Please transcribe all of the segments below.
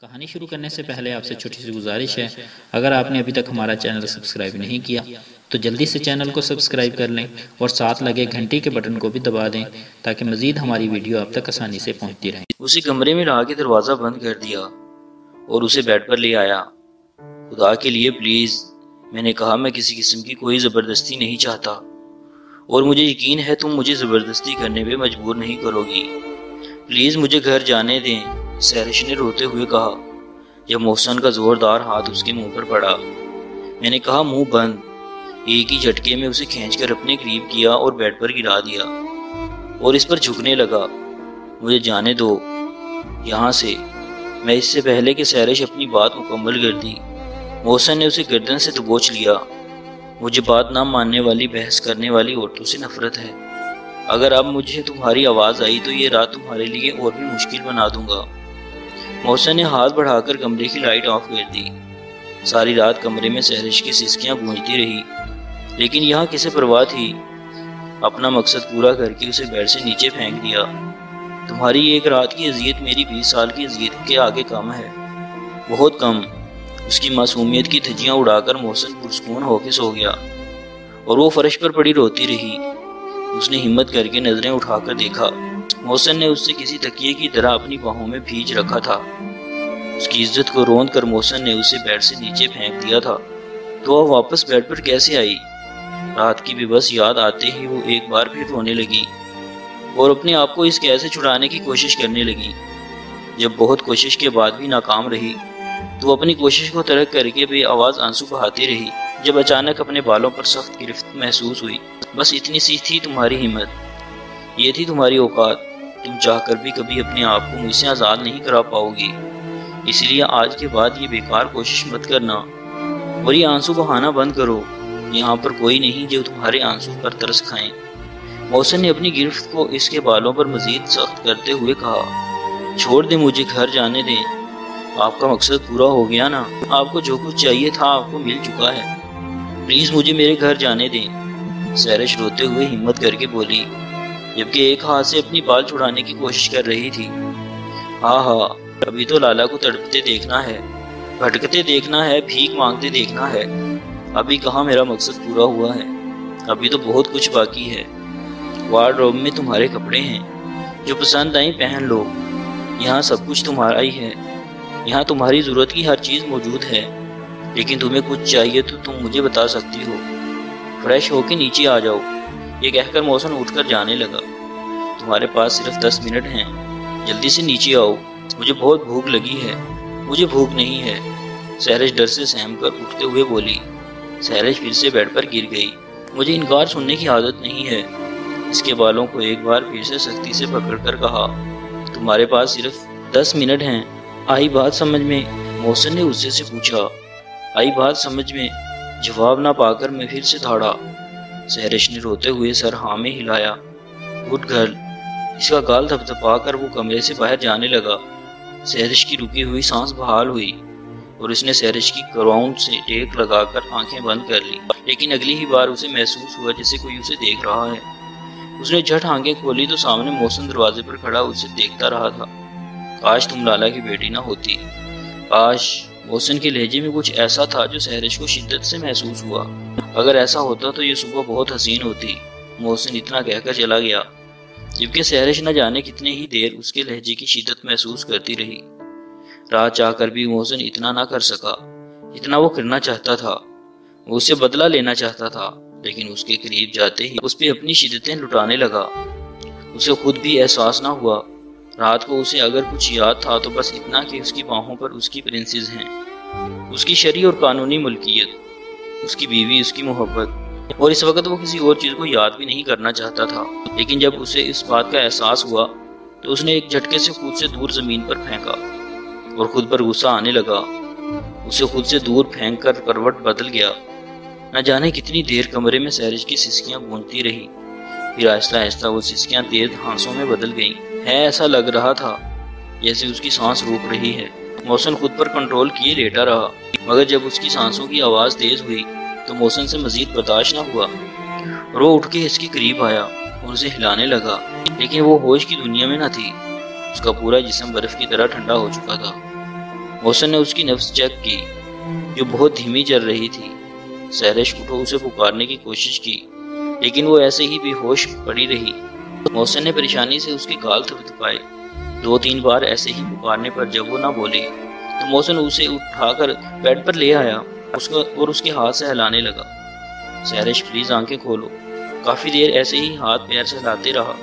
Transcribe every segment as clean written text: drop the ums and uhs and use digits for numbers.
کہانی شروع کرنے سے پہلے آپ سے چھوٹی سی گزارش ہے، اگر آپ نے ابھی تک ہمارا چینل سبسکرائب نہیں کیا تو جلدی سے چینل کو سبسکرائب کر لیں اور ساتھ لگے گھنٹی کے بٹن کو بھی دبا دیں تاکہ مزید ہماری ویڈیو آپ تک آسانی سے پہنچتی رہے۔ اسی کمرے میں لا کے دروازہ بند کر دیا اور اسے بیڈ پر لے آیا۔ خدا کے لیے پلیز، میں نے کہا، میں کسی قسم کی کوئی زبردستی نہیں چاہتا اور مجھے یقین ہے تم مجھے زبردستی کرنے پہ مجبور نہیں کرو گی۔ پلیز مجھے گھر جانے دیں، سہرش نے روتے ہوئے کہا جب محسن کا زوردار ہاتھ اس کے منہ پر پڑا۔ میں نے کہا منہ بند۔ ایک ہی جھٹکے میں اسے کھینچ کر اپنے قریب کیا اور بیڈ پر گرا دیا اور اس پر جھکنے لگا۔ مجھے جانے دو یہاں سے، میں اس سے پہلے کہ سہرش اپنی بات مکمل کر دی، محسن نے اسے گردن سے دبوچ لیا۔ مجھے بات نہ ماننے والی، بحث کرنے والی عورتوں سے نفرت ہے۔ اگر اب مجھے تمہاری آواز آئی تو یہ رات تمہارے لیے اور بھی مشکل بنا دوں گا۔ محسن نے ہاتھ بڑھا کر کمرے کی لائٹ آف کر دی۔ ساری رات کمرے میں سہرش کی سسکیاں گونجتی رہی، لیکن یہاں کسے پرواہ تھی۔ اپنا مقصد پورا کر کے اسے بیڈ سے نیچے پھینک دیا۔ تمہاری ایک رات کی اذیت میری 20 سال کی اذیت کے آگے کم ہے، بہت کم۔ اس کی معصومیت کی دھجیاں اڑا کر محسن پرسکون ہو کے سو گیا اور وہ فرش پر پڑی روتی رہی۔ اس نے ہمت کر کے نظریں اٹھا کر دیکھا۔ محسن نے اس سے کسی تکیے کی طرح اپنی باہوں میں بھیج رکھا تھا۔ اس کی عزت کو روند کر محسن نے اسے بیڈ سے نیچے پھینک دیا تھا، تو وہ واپس بیڈ پر کیسے آئی؟ رات کی بے بس یاد آتے ہی وہ ایک بار پھر رونے لگی اور اپنے آپ کو اس قید سے چھڑانے کی کوشش کرنے لگی۔ جب بہت کوشش کے بعد بھی ناکام رہی تو وہ اپنی کوشش کو ترک کر کے بے آواز آنسو بہاتی رہی۔ جب اچانک اپنے بالوں پر سخت گرفت محسوس ہوئی۔ بس اتنی سی تھی تمہاری ہمت، یہ تھی تمہاری اوقات۔ تم چاہ کر بھی کبھی اپنے آپ کو مجھ سے آزاد نہیں کرا پاؤ گی، اس لیے آج کے بعد یہ بیکار کوشش مت کرنا اور یہ آنسو بہانا بند کرو۔ یہاں پر کوئی نہیں جو تمہارے آنسو پر ترس کھائیں۔ محسن نے اپنی گرفت کو اس کے بالوں پر مزید سخت کرتے ہوئے کہا چھوڑ دیں مجھے، گھر جانے دیں۔ آپ کا مقصد پورا ہو گیا نا، آپ کو جو کچھ چاہیے تھا آپ کو مل چکا ہے، پلیز مجھے میرے گھر جانے دیں۔ سہرش روتے ہوئے ہمت کر کے بولی، جبکہ ایک ہاتھ سے اپنی بال چھڑانے کی کوشش کر رہی تھی۔ ہاں، ابھی تو لالا کو تڑپتے دیکھنا ہے، بھٹکتے دیکھنا ہے، بھیک مانگتے دیکھنا ہے۔ ابھی کہاں میرا مقصد پورا ہوا ہے، ابھی تو بہت کچھ باقی ہے۔ وارڈروب میں تمہارے کپڑے ہیں، جو پسند آئیں پہن لو۔ یہاں سب کچھ تمہارا ہی ہے، یہاں تمہاری ضرورت کی ہر چیز موجود ہے، لیکن تمہیں کچھ چاہیے تو تم مجھے بتا سکتی ہو۔ فریش ہو کے نیچے آ جاؤ، یہ کہہ کر محسن اٹھ کر جانے لگا۔ تمہارے پاس صرف 10 منٹ ہیں، جلدی سے نیچے آؤ، مجھے بہت بھوک لگی ہے۔ مجھے بھوک نہیں ہے، سہرش ڈر سے سہم کر اٹھتے ہوئے بولی۔ سہرش پھر سے بیڈ پر گر گئی۔ مجھے انکار سننے کی عادت نہیں ہے۔ اس کے بالوں کو ایک بار پھر سے سختی سے پکڑ کر کہا تمہارے پاس صرف 10 منٹ ہیں۔ آئی بات سمجھ میں؟ محسن نے غصے سے پوچھا۔ آئی بات سمجھ میں؟ جواب نہ پا کر میں پھر سے دھاڑا۔ سہرش نے روتے ہوئے سر ہاں میں ہلایا۔ اٹھ گھر۔ اس کا گال دھپدھپا کر وہ کمرے سے باہر جانے لگا۔ سہرش کی رکی ہوئی سانس بحال ہوئی اور اس نے سہرش کی کراؤن سے ٹیک لگا کر آنکھیں بند کر لی، لیکن اگلی ہی بار اسے محسوس ہوا جیسے کوئی اسے دیکھ رہا ہے۔ اس نے جھٹ آنکھیں کھولی تو سامنے محسن دروازے پر کھڑا اسے دیکھتا رہا تھا۔ کاش تم لالا کی بیٹی نہ ہوتی، کاش۔ محسن کے لہجے میں کچھ ایسا تھا جو سہرش کو شدت سے محسوس ہوا۔ اگر ایسا ہوتا تو یہ صبح بہت حسین ہوتی، محسن اتنا کہہ کر چلا گیا، جبکہ سہرش نہ جانے کتنے ہی دیر اس کے لہجے کی شدت محسوس کرتی رہی۔ رات چاہ کر بھی محسن اتنا نہ کر سکا جتنا وہ کرنا چاہتا تھا۔ وہ اسے بدلہ لینا چاہتا تھا، لیکن اس کے قریب جاتے ہی اس پہ اپنی شدتیں لٹانے لگا۔ اسے خود بھی احساس نہ ہوا۔ رات کو اسے اگر کچھ یاد تھا تو بس اتنا کہ اس کی باہوں پر اس کی پرنسز ہیں، اس کی شرعی اور قانونی ملکیت، اس کی بیوی، اس کی محبت، اور اس وقت وہ کسی اور چیز کو یاد بھی نہیں کرنا چاہتا تھا۔ لیکن جب اسے اس بات کا احساس ہوا تو اس نے ایک جھٹکے سے خود سے دور زمین پر پھینکا اور خود پر غصہ آنے لگا۔ اسے خود سے دور پھینک کر کروٹ بدل گیا۔ نہ جانے کتنی دیر کمرے میں سہرش کی سسکیاں گونجتی رہی، پھر آہستہ آہستہ وہ سسکیاں تیز ہانسوں میں بدل گئیں۔ ایسا لگ رہا تھا جیسے اس کی سانس روک رہی ہے۔ محسن خود پر کنٹرول کیے لیٹا رہا، مگر جب اس کی سانسوں کی آواز تیز ہوئی تو محسن سے مزید برداشت نہ ہوا اور وہ اٹھ کے اس کے قریب آیا اور اسے ہلانے لگا، لیکن وہ ہوش کی دنیا میں نہ تھی۔ اس کا پورا جسم برف کی طرح ٹھنڈا ہو چکا تھا۔ محسن نے اس کی نفس چیک کی جو بہت دھیمی چل رہی تھی۔ سہرش اٹھو اسے پکارنے کی کوشش کی لیکن وہ ایسے ہی بے ہوش پڑی رہی۔ محسن نے پریشانی سے اس کے گال تھپتھپائے۔ 2-3 بار ایسے ہی پکارنے پر جب وہ نہ بولی تو محسن اسے اٹھا کر بیڈ پر لے آیا اور اس کے ہاتھ سے ہلانے لگا۔ سہرش پلیز آنکھیں کھولو۔ کافی دیر ایسے ہی ہاتھ پیر سے ہلاتے رہا۔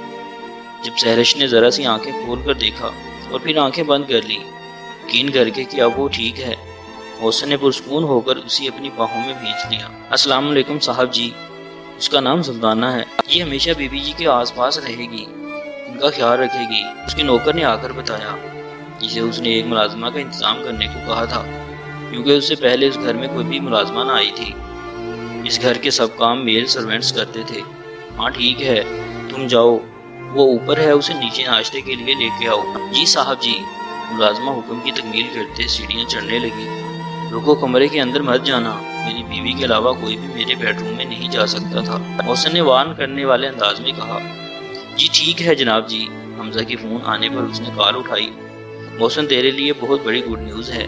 جب سہرش نے ذرا سی آنکھیں کھول کر دیکھا اور پھر آنکھیں بند کر لی، یقین کر کے کہ اب وہ ٹھیک ہے، محسن نے پرسکون ہو کر اسے اپنی باہوں میں بھینچ لیا۔ السلام علیکم صاحب جی۔ اس کا نام سلطانہ ہے، یہ ہمیشہ بی بی جی کے آس پاس رہے گی، ان کا خیال رکھے گی، اس کے نوکر نے آ کر بتایا، جسے اس نے ایک ملازمہ کا انتظام کرنے کو کہا تھا کیونکہ اس سے پہلے اس گھر میں کوئی بھی ملازمہ نہ آئی تھی۔ اس گھر کے سب کام میل سرونٹس کرتے تھے۔ ہاں ٹھیک ہے، تم جاؤ، وہ اوپر ہے، اسے نیچے ناشتے کے لیے لے کے آؤ۔ جی صاحب جی۔ ملازمہ حکم کی تکمیل کرتے سیڑھیاں چڑھنے لگی۔ رکو، کمرے کے اندر مت جانا، میری بیوی کے علاوہ کوئی بھی میرے بیڈ روم میں نہیں جا سکتا تھا، محسن نے وارن کرنے والے انداز میں کہا۔ جی ٹھیک ہے جناب جی۔ حمزہ کی فون آنے پر اس نے کال اٹھائی۔ محسن تیرے لیے بہت بڑی گڈ نیوز ہے،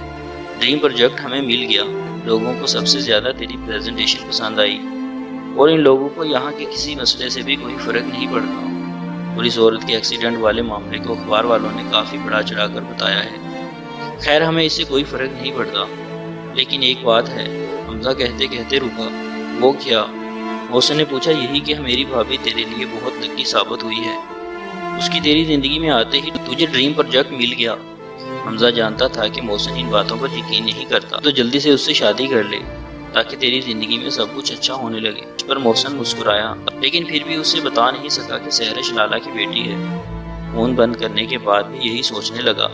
ڈریم پروجیکٹ ہمیں مل گیا۔ لوگوں کو سب سے زیادہ تیری پریزنٹیشن پسند آئی اور ان لوگوں کو یہاں کے کسی مسئلے سے بھی کوئی فرق نہیں پڑتا۔ پولیس عورت کے ایکسیڈنٹ والے معاملے کو اخبار والوں نے کافی بڑا چڑھا کر بتایا ہے۔ خیر ہمیں اس سے کوئی فرق نہیں پڑتا، لیکن ایک بات ہے۔ حمزہ کہتے کہتے رکا۔ وہ کیا؟ محسن نے پوچھا۔ یہی کہ میری بھابھی تیرے لیے بہت لکی ثابت ہوئی ہے، اس کی تیری زندگی میں آتے ہی تجھے ڈریم پروجیکٹ مل گیا۔ حمزہ جانتا تھا کہ محسن ان باتوں پر یقین نہیں کرتا، تو جلدی سے اس سے شادی کر لے تاکہ تیری زندگی میں سب کچھ اچھا ہونے لگے۔ اس پر محسن مسکرایا، لیکن پھر بھی اس سے بتا نہیں سکا کہ سہرش لالا کی بیٹی ہے۔ فون بند کرنے کے بعد بھی یہی سوچنے لگا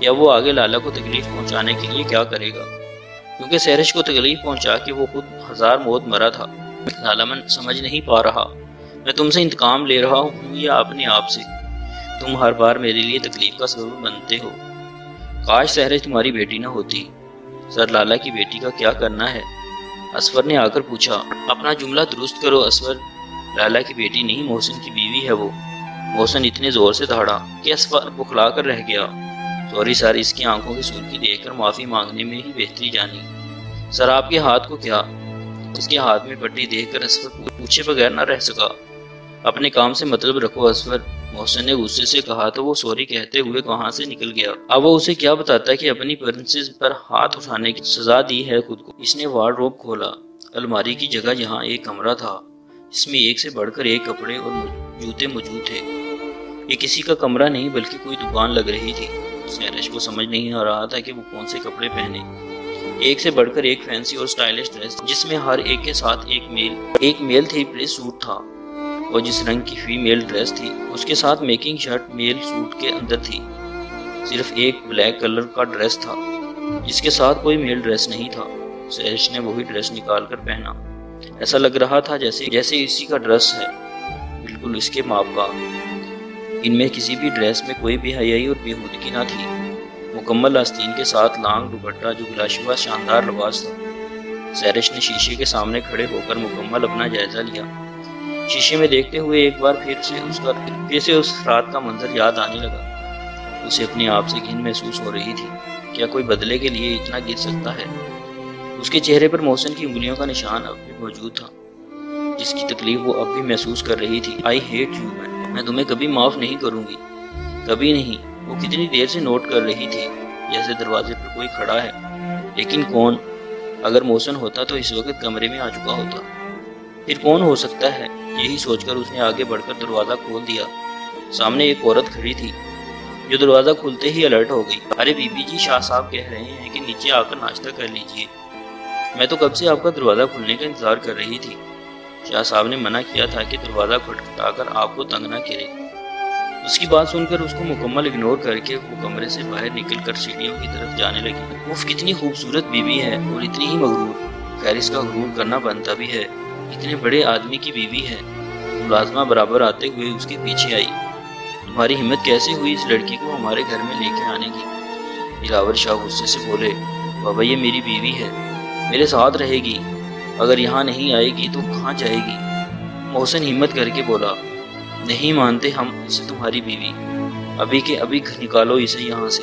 یا وہ آگے لالا کو تکلیف پہنچانے کے لیے کیا کرے گا، کیونکہ سہرش کو تکلیف پہنچا کے وہ خود 1000 موت مرا تھا۔ لالا من سمجھ نہیں پا رہا، میں تم سے انتقام لے رہا ہوں یا اپنے آپ سے؟ تم ہر بار میرے لیے تکلیف کا سبب بنتے ہو۔ کاش سہرش تمہاری بیٹی نہ ہوتی۔ سر لالا کی بیٹی کا کیا کرنا ہے؟ اسور نے آ کر پوچھا۔ اپنا جملہ درست کرو اسور، لالا کی بیٹی نہیں محسن کی بیوی ہے وہ۔ محسن اتنے زور سے دہاڑا کہ اسور بکھلا کر رہ گیا۔ سوری سر، اس کی آنکھوں کی سرخی دیکھ کر معافی مانگنے میں ہی بہتری جانی۔ سر آپ کے ہاتھ کو کیا؟ اس کے ہاتھ میں پٹی دیکھ کر اسور پوچھے بغیر نہ رہ سکا۔ اپنے کام سے مطلب رکھو اسور، محسن نے غصے سے کہا تو وہ سوری کہتے ہوئے وہاں سے نکل گیا۔ اب وہ اسے کیا بتاتا کہ اپنی پرنسس پر ہاتھ اٹھانے کی سزا دی ہے خود کو۔ اس نے وارڈروب کھولا۔ الماری کی جگہ یہاں ایک کمرہ تھا جس میں ایک سے بڑھ کر ایک کپڑے اور جوتے موجود تھے۔ یہ کسی کا کمرہ نہیں بلکہ کوئی دکان لگ رہی تھی۔ سہرش کو سمجھ نہیں آ رہا تھا کہ وہ کون سے کپڑے پہنے۔ ایک سے بڑھ کر ایک فینسی اور سٹائلش ڈریس جس میں ہر ایک کے ساتھ ایک میل تھری پیس سوٹ تھا، اور جس رنگ کی فیمیل ڈریس تھی اس کے ساتھ میکنگ شرٹ میل سوٹ کے اندر تھی۔ صرف ایک بلیک کلر کا ڈریس تھا جس کے ساتھ کوئی میل ڈریس نہیں تھا۔ سہرش نے وہی ڈریس نکال کر پہنا۔ ایسا لگ رہا تھا جیسے اسی کا ڈریس ہے، بالکل اس کے ماپ کا۔ ان میں کسی بھی ڈریس میں کوئی بے حیائی اور بےہودگی نہ تھی۔ مکمل آستین کے ساتھ لانگ دوپٹہ جو بلاشبہ شاندار لباس تھا۔ سہرش نے شیشے کے سامنے کھڑے ہو کر مکمل اپنا جائزہ لیا۔ شیشے میں دیکھتے ہوئے ایک بار پھر سے اس رات کا منظر یاد آنے لگا۔ اسے اپنے آپ سے گھن محسوس ہو رہی تھی۔ کیا کوئی بدلے کے لیے اتنا گر سکتا ہے؟ اس کے چہرے پر محسن کی انگلیوں کا نشان اب بھی موجود تھا، جس کی تکلیف وہ اب بھی محسوس کر رہی تھی۔ آئی ہیٹ یو، میں تمہیں کبھی معاف نہیں کروں گی، کبھی نہیں۔ وہ کتنی دیر سے نوٹ کر رہی تھی جیسے دروازے پر کوئی کھڑا ہے، لیکن کون؟ اگر محسن ہوتا تو اس وقت کمرے میں آ چکا ہوتا۔ پھر کون ہو سکتا ہے؟ یہی سوچ کر اس نے آگے بڑھ کر دروازہ کھول دیا۔ سامنے ایک عورت کھڑی تھی جو دروازہ کھلتے ہی الرٹ ہو گئی۔ ارے بی بی جی، شاہ صاحب کہہ رہے ہیں کہ نیچے آ کر ناشتہ کر لیجئے۔ میں تو کب سے آپ کا دروازہ کھلنے کا انتظار کر رہی تھی۔ شاہ صاحب نے منع کیا تھا کہ دروازہ کھٹکھٹا کر آپ کو تنگ نہ کرے۔ اس کی بات سن کر اس کو مکمل اگنور کر کے وہ کمرے سے باہر نکل کر سیڑھیوں کی طرف جانے لگی۔ اف، کتنی خوبصورت بیوی ہے اور اتنی ہی مغرور۔ خیر اس کا غرور کرنا بنتا بھی ہے، اتنے بڑے آدمی کی بیوی ہے۔ ملازمہ برابر آتے ہوئے اس کے پیچھے آئی۔ تمہاری ہمت کیسے ہوئی اس لڑکی کو ہمارے گھر میں لے کے آنے کی؟ دلاور شاہ غصے سے بولے، بابا یہ میری بیوی ہے، میرے ساتھ رہے گی، اگر یہاں نہیں آئے گی تو کہاں جائے گی؟ محسن ہمت کر کے بولا، نہیں مانتے ہم اسے تمہاری بیوی، ابھی کے ابھی نکالو اسے یہاں سے۔